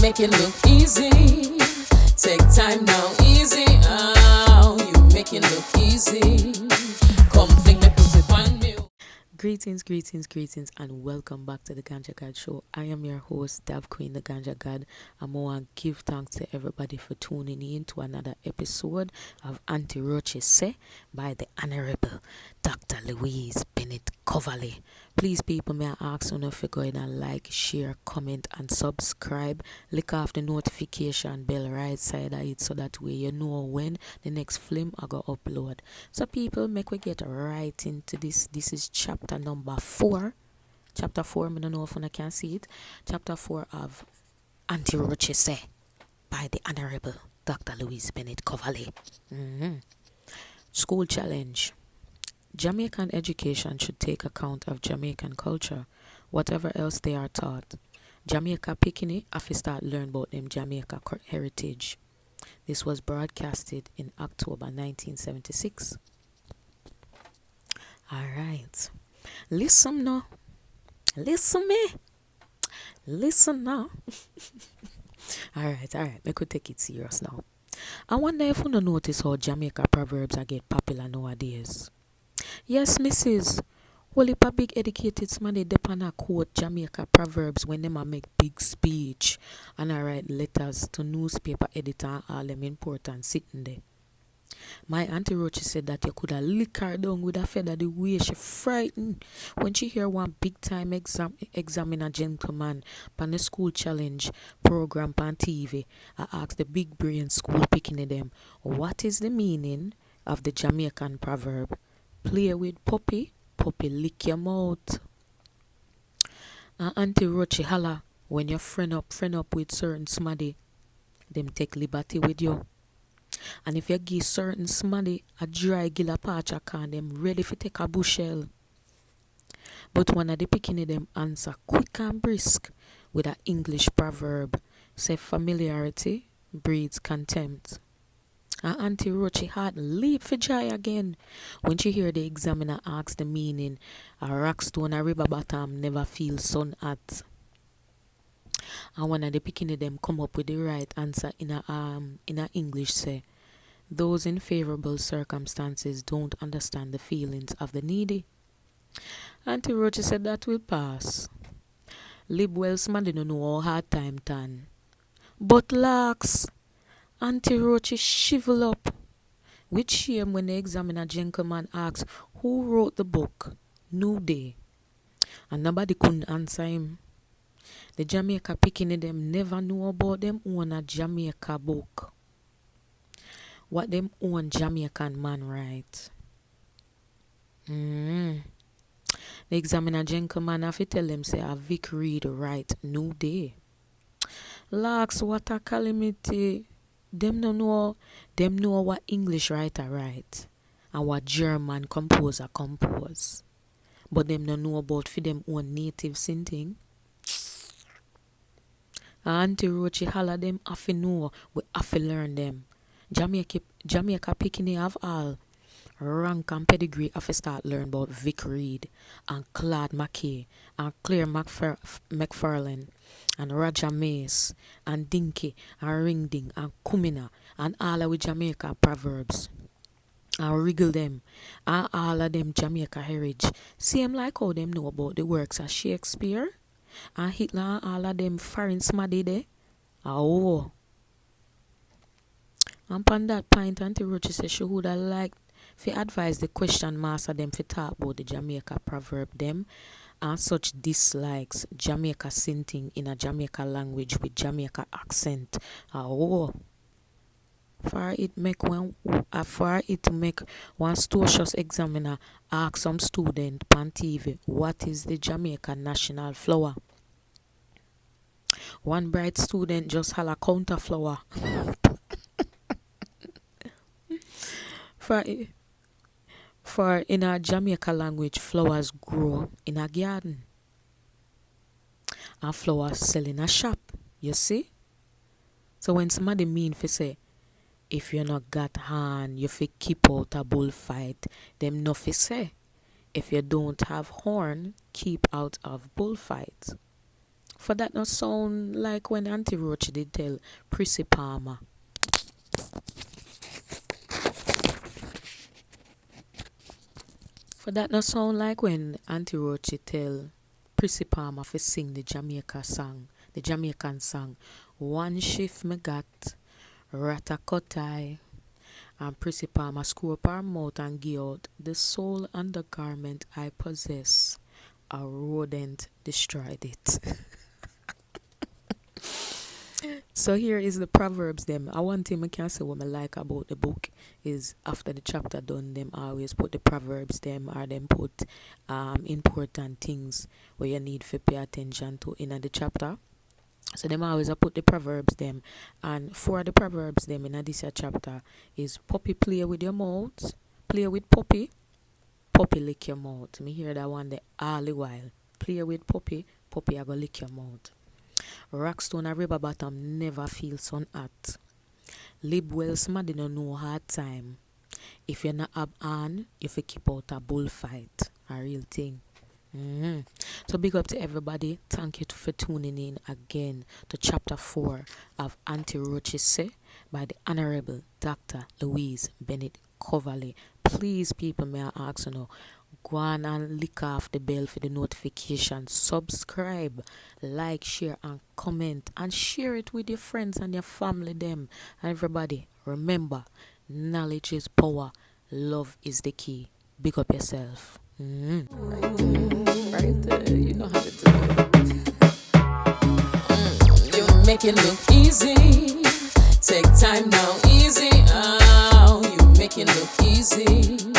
make it look easy. Take time now, easy. Oh, you make it look easy. Come fling the pussy on me. Greetings, and welcome back to the Ganja God Show. I am your host, DabQween, the Ganja God. I want to give thanks to everybody for tuning in to another episode of Aunty Roachy Seh by the Honorable DR.LOUISE Bennett Coverley. Please, people, may I ask you if you go in and like, share, comment, and subscribe. Click off the notification bell right side of it so that way you know when the next film I go upload. So, people, make we get right into this. This is chapter number 4. Chapter 4, I don't know if I can see it. Chapter 4 of Aunty Roachy Seh by the Honorable DR.LOUISE Bennett Coverley. School challenge. Jamaican education should take account of Jamaican culture, whatever else they are taught. Jamaica Pikini have to start learn about them Jamaica heritage. This was broadcasted in October 1976. Alright. Listen now. Listen now. Alright. We could take it serious now. I wonder if you notice how Jamaica proverbs are get popular nowadays. Yes, missus. Well, if a big educated somebody depend on quote Jamaica proverbs when them a make big speech and I write letters to newspaper editor and all them important sitting there. My Aunty Roachy said that you could have lick her down with a feather the way she frightened when she hear one big time examiner gentleman pan the school challenge program pan TV. I asked the big brain school picking them, what is the meaning of the Jamaican proverb? Play with puppy, puppy lick your mouth. And Aunty Roachy holla, when you friend up with certain smaddy, them take liberty with you. And if you give certain smaddy a dry gilla patch, can them ready for take a bushel. But one of the picking them answer quick and brisk with an English proverb, say familiarity breeds contempt. And Aunty Roachy heart leap for joy again when she hear the examiner ask the meaning a rock stone a river bottom never feel sun hot. And one of the picking them come up with the right answer in a English say, those in favorable circumstances don't understand the feelings of the needy. Aunty Roachy said that will pass. Lib well somebody don't know how hard time done. But lax, Aunty Roachy shivel up with shame when the examiner gentleman asked who wrote the book, New Day. And nobody couldn't answer him. The Jamaica picking them never know about them own a Jamaica book. What them own Jamaican man write. The examiner gentleman have to tell them say a Vic Reed write New Day. Lax, what a calamity. Them know what English writer write and what German composer compose. But them don't know about for them own native sinting. Aunty Roachy holla them have to know, we have to learn them. Jamaica picking have all rank and pedigree have to start learn about Vic Reed and Claude McKay and Claire McFarlane and Roger Mace and Dinky and Ring Ding and Kumina and all of Jamaica proverbs and wriggle them and all of them Jamaica heritage. Same like how them know about the works of Shakespeare and Hitler and all of them foreign smaddy there. Oh. And upon that point, Aunty Roachy said she would have liked to advise the question master them to talk about the Jamaica proverb them and such dislikes Jamaica sinting in a Jamaica language with Jamaica accent. For it to make one studious examiner ask some student on TV what is the Jamaica national flower. One bright student just holla counter flower. For in our Jamaica language, flowers grow in a garden. And flowers sell in a shop. You see? So when somebody mean for say, if you not got hand, you fi keep out a bullfight, them no fi say. If you don't have horn, keep out of bullfight. For that not sound like when Aunty Roachy did tell Prissy Palmer. For that not sound like when Aunty Roachy tell Prissy Palmer to sing the Jamaican song. One shift me got, ratakotai. And Prissy Palmer screw up her mouth and give out the sole undergarment I possess. A rodent destroyed it. So here is the proverbs them. I one thing I can say what I like about the book is after the chapter done, them always put the proverbs them or them put important things where you need to pay attention to in the chapter. So them always I put the proverbs them, and for the proverbs them in this chapter is puppy play with your mouth, play with puppy lick your mouth. Me hear that one there all the while. Play with puppy I go lick your mouth. Rockstone a river bottom never feel sun hot. Lib well smaddy no know hard time. If you not have on, you fi keep out a bullfight. A real thing. So big up to everybody. Thank you for tuning in again to chapter 4 of Aunty Roachy Seh by the Honorable Dr. Louise Bennett Coverley. Please, people, may I ask you now, go on and lick off the bell for the notification. Subscribe, like, share, and comment, and share it with your friends and your family. Them and everybody. Remember, knowledge is power. Love is the key. Big up yourself. Right there, you know how to do it. You make it look easy. Take time now, easy. Oh, you make it look easy.